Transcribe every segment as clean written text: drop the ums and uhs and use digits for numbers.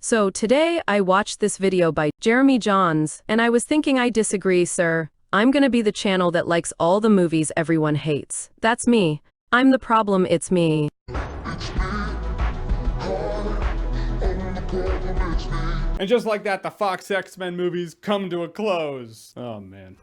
So today I watched this video by Jeremy Johns, and I was thinking I disagree, sir. I'm gonna be the channel that likes all the movies everyone hates. That's me. I'm the problem, it's me. And just like that, the Fox X-Men movies come to a close. Oh man.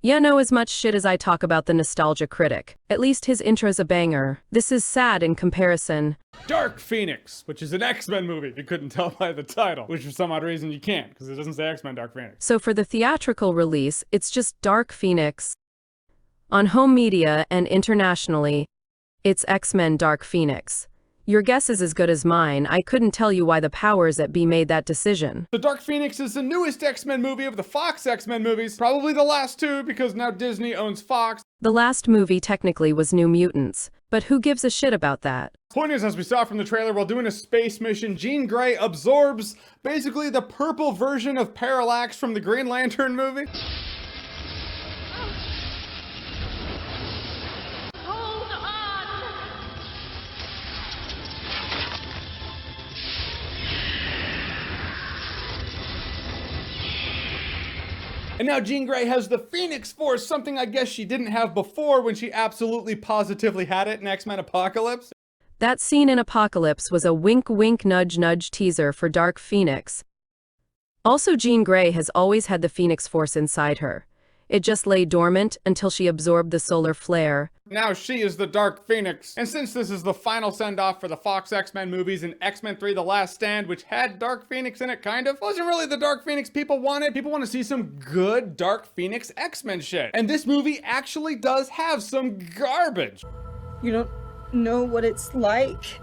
You know as much shit as I talk about the nostalgia critic. At least his intro's a banger. This is sad in comparison. Dark Phoenix, which is an X-Men movie, if you couldn't tell by the title. Which for some odd reason you can't, because it doesn't say X-Men Dark Phoenix. So for the theatrical release, it's just Dark Phoenix. On home media and internationally, it's X-Men Dark Phoenix. Your guess is as good as mine. I couldn't tell you why the powers that be made that decision. The Dark Phoenix is the newest X-Men movie of the Fox X-Men movies. Probably the last two, because now Disney owns Fox. The last movie technically was New Mutants, but who gives a shit about that? Point is, as we saw from the trailer, while doing a space mission, Jean Grey absorbs basically the purple version of Parallax from the Green Lantern movie. And now Jean Grey has the Phoenix Force, something I guess she didn't have before when she absolutely positively had it in X-Men Apocalypse. That scene in Apocalypse was a wink-wink nudge-nudge teaser for Dark Phoenix. Also, Jean Grey has always had the Phoenix Force inside her. It just lay dormant until she absorbed the solar flare. Now she is the Dark Phoenix. And since this is the final send-off for the Fox X-Men movies and X-Men 3 The Last Stand, which had Dark Phoenix in it, kind of, wasn't really the Dark Phoenix people wanted. People want to see some good Dark Phoenix X-Men shit. And this movie actually does have some garbage. You don't know what it's like.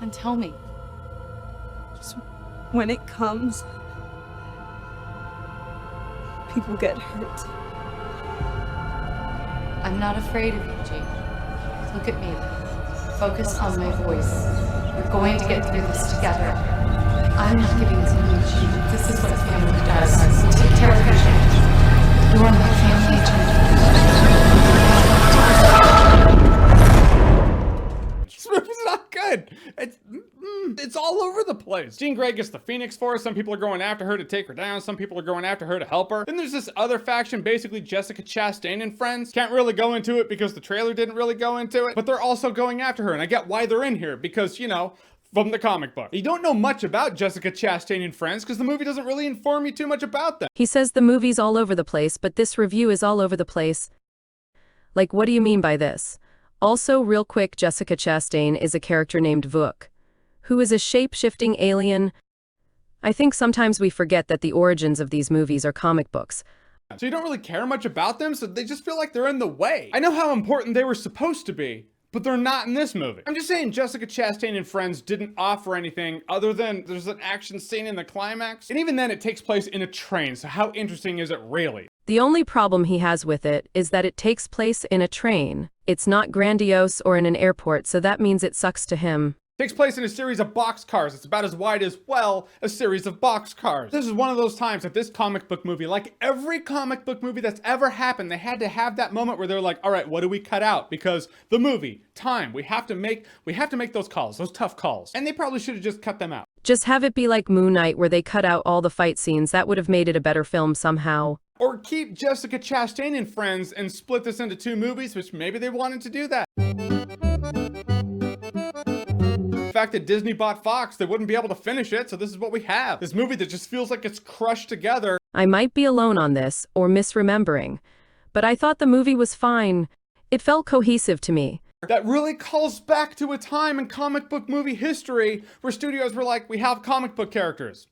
And tell me. Just when it comes, people get hurt. I'm not afraid of you, Jake. Look at me. Focus on my voice. We're going to get through this together. I'm not giving this to you. This is what family does. Take care of each other. You're my family agent. This movie's not good. It's all over the place. Jean Grey gets the Phoenix Force. Some people are going after her to take her down. Some people are going after her to help her. Then there's this other faction, basically Jessica Chastain and friends. Can't really go into it because the trailer didn't really go into it. But they're also going after her. And I get why they're in here. Because, you know, from the comic book. You don't know much about Jessica Chastain and friends because the movie doesn't really inform you too much about them. He says the movie's all over the place, but this review is all over the place. Like, what do you mean by this? Also, real quick, Jessica Chastain is a character named Vuk, who is a shape-shifting alien. I think sometimes we forget that the origins of these movies are comic books. So you don't really care much about them, so they just feel like they're in the way. I know how important they were supposed to be, but they're not in this movie. I'm just saying Jessica Chastain and friends didn't offer anything other than there's an action scene in the climax. And even then it takes place in a train, so how interesting is it really? The only problem he has with it is that it takes place in a train. It's not grandiose or in an airport, so that means it sucks to him. Takes place in a series of boxcars. It's about as wide as, well, a series of boxcars. This is one of those times that this comic book movie, like every comic book movie that's ever happened, they had to have that moment where they're like, all right, what do we cut out? Because the movie, time, we have to make those calls, those tough calls. And they probably should have just cut them out. Just have it be like Moon Knight where they cut out all the fight scenes. That would have made it a better film somehow. Or keep Jessica Chastain and friends and split this into two movies, which maybe they wanted to do that. The fact that Disney bought Fox, they wouldn't be able to finish it, so this is what we have. This movie that just feels like it's crushed together. I might be alone on this, or misremembering, but I thought the movie was fine. It felt cohesive to me. That really calls back to a time in comic book movie history where studios were like, we have comic book characters.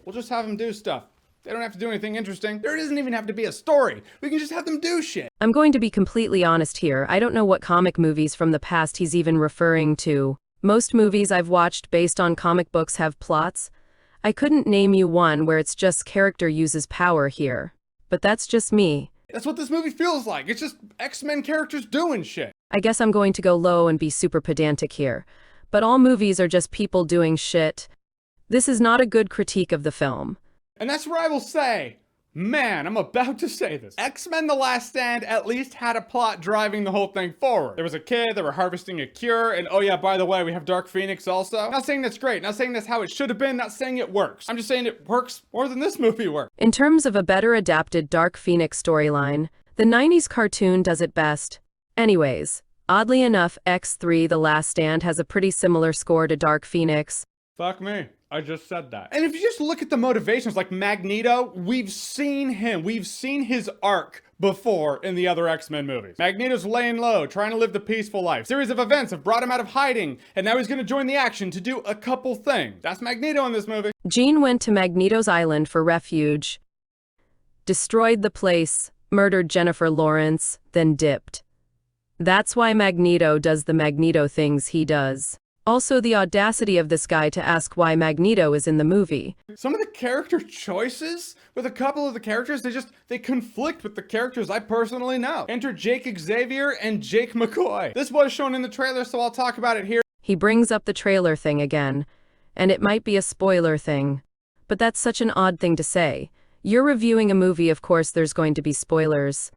We'll just have them do stuff. They don't have to do anything interesting. There doesn't even have to be a story. We can just have them do shit. I'm going to be completely honest here. I don't know what comic movies from the past he's even referring to. Most movies I've watched based on comic books have plots. I couldn't name you one where it's just character uses power here. But that's just me. That's what this movie feels like. It's just X-Men characters doing shit. I guess I'm going to go low and be super pedantic here. But all movies are just people doing shit. This is not a good critique of the film. And that's where I will say, Man, I'm about to say this. X-Men The Last Stand at least had a plot driving the whole thing forward. There was a kid, they were harvesting a cure, and oh yeah, by the way, we have Dark Phoenix also. Not saying that's great, not saying that's how it should have been, not saying it works. I'm just saying it works more than this movie worked. In terms of a better adapted Dark Phoenix storyline, the 90s cartoon does it best. Anyways, oddly enough, X3 The Last Stand has a pretty similar score to Dark Phoenix. Fuck me. I just said that. And if you just look at the motivations, like Magneto, we've seen him. We've seen his arc before in the other X-Men movies. Magneto's laying low, trying to live the peaceful life. Series of events have brought him out of hiding, and now he's gonna join the action to do a couple things. That's Magneto in this movie. Jean went to Magneto's island for refuge, destroyed the place, murdered Jennifer Lawrence, then dipped. That's why Magneto does the Magneto things he does. Also, the audacity of this guy to ask why Magneto is in the movie. Some of the character choices with a couple of the characters, they conflict with the characters I personally know. Enter Jake Xavier and Jake McCoy. This was shown in the trailer, so I'll talk about it here. He brings up the trailer thing again, and it might be a spoiler thing. But that's such an odd thing to say. You're reviewing a movie, of course there's going to be spoilers.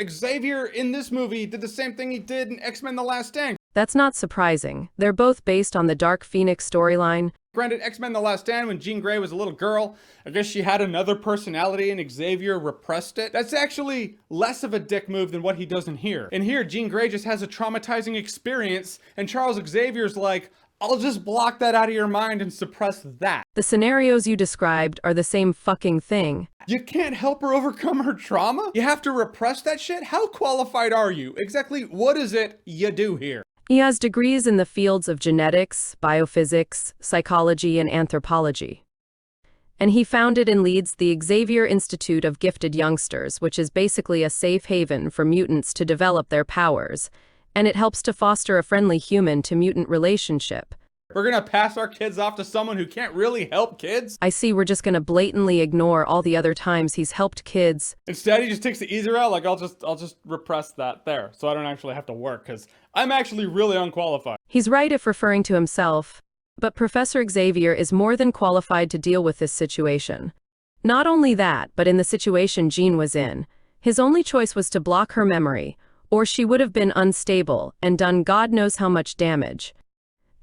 Xavier in this movie did the same thing he did in X-Men The Last Stand. That's not surprising. They're both based on the Dark Phoenix storyline. Granted, X-Men The Last Stand, when Jean Grey was a little girl, I guess she had another personality and Xavier repressed it. That's actually less of a dick move than what he does in here. In here, Jean Grey just has a traumatizing experience, and Charles Xavier's like, I'll just block that out of your mind and suppress that. The scenarios you described are the same fucking thing. You can't help her overcome her trauma? You have to repress that shit? How qualified are you? Exactly what is it you do here? He has degrees in the fields of genetics, biophysics, psychology, and anthropology. And he founded and leads the Xavier Institute of Gifted Youngsters, which is basically a safe haven for mutants to develop their powers, and it helps to foster a friendly human-to-mutant relationship. We're gonna pass our kids off to someone who can't really help kids? I see we're just gonna blatantly ignore all the other times he's helped kids. Instead, he just takes the easy route, like, I'll just repress that there, so I don't actually have to work, because I'm actually really unqualified. He's right if referring to himself, but Professor Xavier is more than qualified to deal with this situation. Not only that, but in the situation Jean was in, his only choice was to block her memory, or she would have been unstable and done God knows how much damage.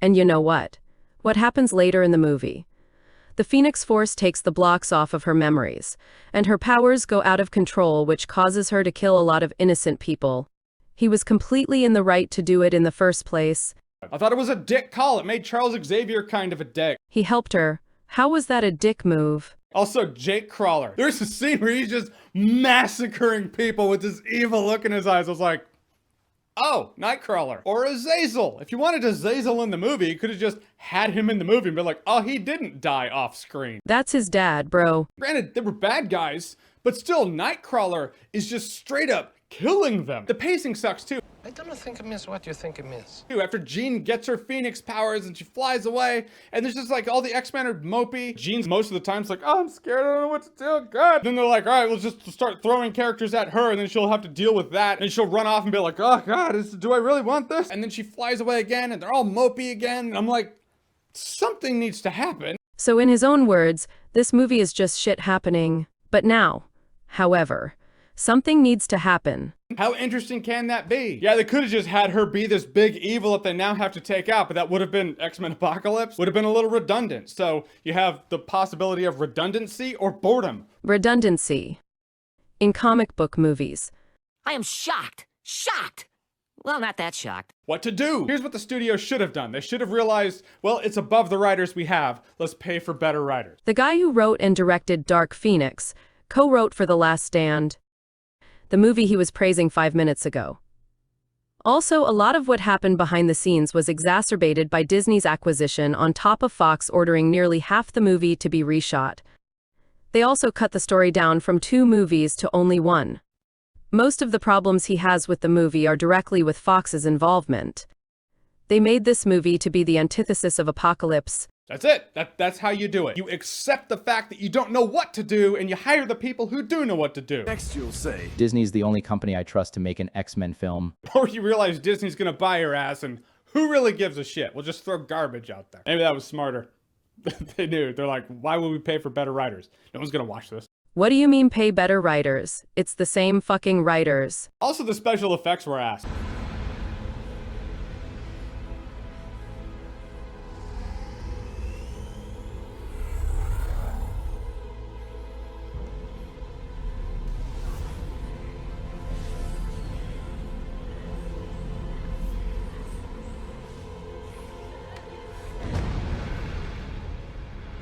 And you know what? What happens later in the movie? The Phoenix Force takes the blocks off of her memories, and her powers go out of control, which causes her to kill a lot of innocent people. He was completely in the right to do it in the first place. I thought it was a dick call. It made Charles Xavier kind of a dick. He helped her. How was that a dick move? Also, Jake Crawler. There's a scene where he's just massacring people with this evil look in his eyes. I was like, oh, Nightcrawler. Or Azazel. If you wanted Azazel in the movie, you could have just had him in the movie and be like, oh, he didn't die off screen. That's his dad, bro. Granted, they were bad guys, but still, Nightcrawler is just straight up killing them. The pacing sucks too. I don't think it means what you think it means. After Jean gets her Phoenix powers and she flies away, and there's just like all the X-Men are mopey. Jean's most of the time's like, oh, I'm scared, I don't know what to do, God. Then they're like, all right, we'll just start throwing characters at her, and then she'll have to deal with that, and she'll run off and be like, oh God, do I really want this? And then she flies away again, and they're all mopey again, and I'm like, something needs to happen. So in his own words, this movie is just shit happening. But now, however, something needs to happen. How interesting can that be? Yeah, they could have just had her be this big evil that they now have to take out, but that would have been X-Men Apocalypse. Would have been a little redundant. So you have the possibility of redundancy or boredom. Redundancy. In comic book movies. I am shocked. Shocked. Well, not that shocked. What to do? Here's what the studio should have done. They should have realized, well, it's above the writers we have. Let's pay for better writers. The guy who wrote and directed Dark Phoenix co-wrote for The Last Stand, the movie he was praising 5 minutes ago. Also, a lot of what happened behind the scenes was exacerbated by Disney's acquisition on top of Fox ordering nearly half the movie to be reshot. They also cut the story down from 2 movies to only 1. Most of the problems he has with the movie are directly with Fox's involvement. They made this movie to be the antithesis of Apocalypse. That's it. That's how you do it. You accept the fact that you don't know what to do, and you hire the people who do know what to do. Next you'll say, Disney's the only company I trust to make an X-Men film. Or you realize Disney's gonna buy your ass, and who really gives a shit? We'll just throw garbage out there. Maybe that was smarter. They knew. They're like, why would we pay for better writers? No one's gonna watch this. What do you mean pay better writers? It's the same fucking writers. Also, the special effects were asked.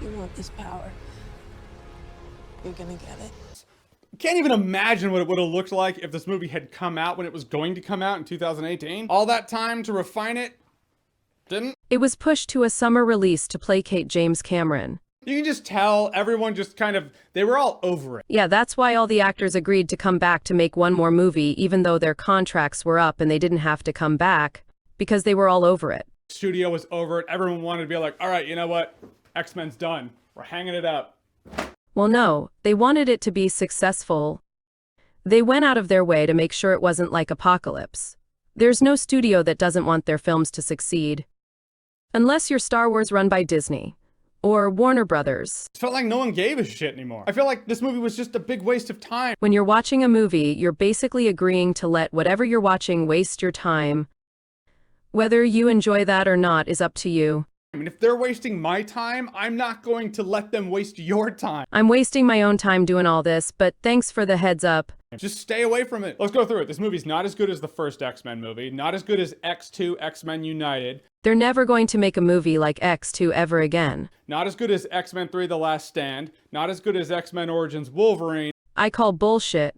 You want this power. You're gonna get it. Can't even imagine what it would have looked like if this movie had come out when it was going to come out in 2018. All that time to refine it, didn't. It was pushed to a summer release to placate James Cameron. You can just tell everyone just kind of, they were all over it. Yeah, that's why all the actors agreed to come back to make one more movie, even though their contracts were up and they didn't have to come back, because they were all over it. Studio was over it. Everyone wanted to be like, all right, you know what? X-Men's done. We're hanging it up. Well, no, they wanted it to be successful. They went out of their way to make sure it wasn't like Apocalypse. There's no studio that doesn't want their films to succeed. Unless you're Star Wars run by Disney. Or Warner Brothers. It felt like no one gave a shit anymore. I feel like this movie was just a big waste of time. When you're watching a movie, you're basically agreeing to let whatever you're watching waste your time. Whether you enjoy that or not is up to you. I mean, if they're wasting my time, I'm not going to let them waste your time. I'm wasting my own time doing all this, but thanks for the heads up. Just stay away from it. Let's go through it. This movie's not as good as the first X-Men movie, not as good as X2 X-Men United, They're never going to make a movie like X2 ever again. not as good as X-Men 3 The Last Stand, not as good as X-Men Origins Wolverine. I call bullshit.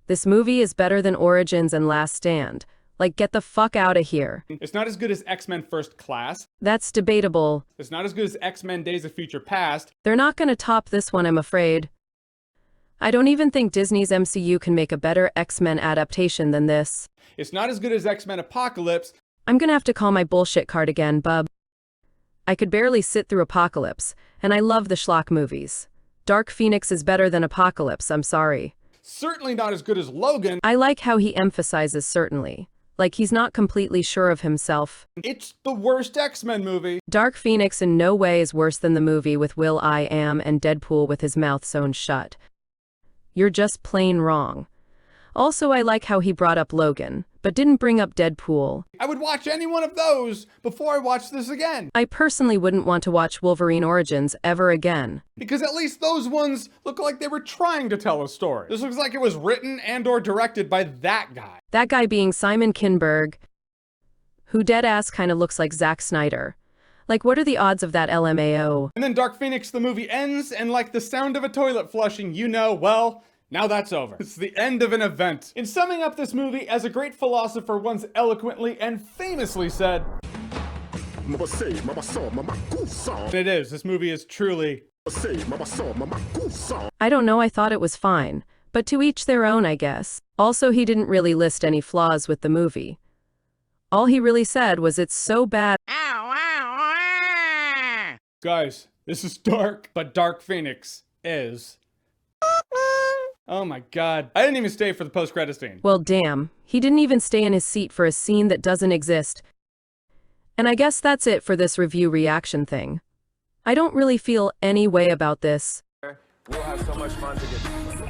This movie is better than Origins and Last Stand. Like, get the fuck out of here. It's not as good as X-Men First Class. That's debatable. It's not as good as X-Men Days of Future Past. They're not gonna top this one, I'm afraid. I don't even think Disney's MCU can make a better X-Men adaptation than this. It's not as good as X-Men Apocalypse. I'm gonna have to call my bullshit card again, bub. I could barely sit through Apocalypse, and I love the schlock movies. Dark Phoenix is better than Apocalypse, I'm sorry. Certainly not as good as Logan. I like how he emphasizes certainly. Like he's not completely sure of himself. It's the worst X-Men movie. Dark Phoenix in no way is worse than the movie with Will.i.am and Deadpool with his mouth sewn shut. You're just plain wrong. Also, I like how he brought up Logan, but didn't bring up Deadpool. I would watch any one of those before I watched this again. I personally wouldn't want to watch Wolverine Origins ever again. Because at least those ones look like they were trying to tell a story. This looks like it was written and or directed by that guy. That guy being Simon Kinberg, who deadass kind of looks like Zack Snyder. Like, what are the odds of that LMAO? And then Dark Phoenix, the movie ends, and like the sound of a toilet flushing, you know, well, now that's over. It's the end of an event. In summing up this movie, as a great philosopher once eloquently and famously said, it is. This movie is truly... I don't know, I thought it was fine. But to each their own, I guess. Also, he didn't really list any flaws with the movie. All he really said was it's so bad. Guys, this is dark, but Dark Phoenix is... Oh my god. I didn't even stay for the post-credits scene. Well, damn. He didn't even stay in his seat for a scene that doesn't exist. And I guess that's it for this review reaction thing. I don't really feel any way about this. We'll have so much fun together.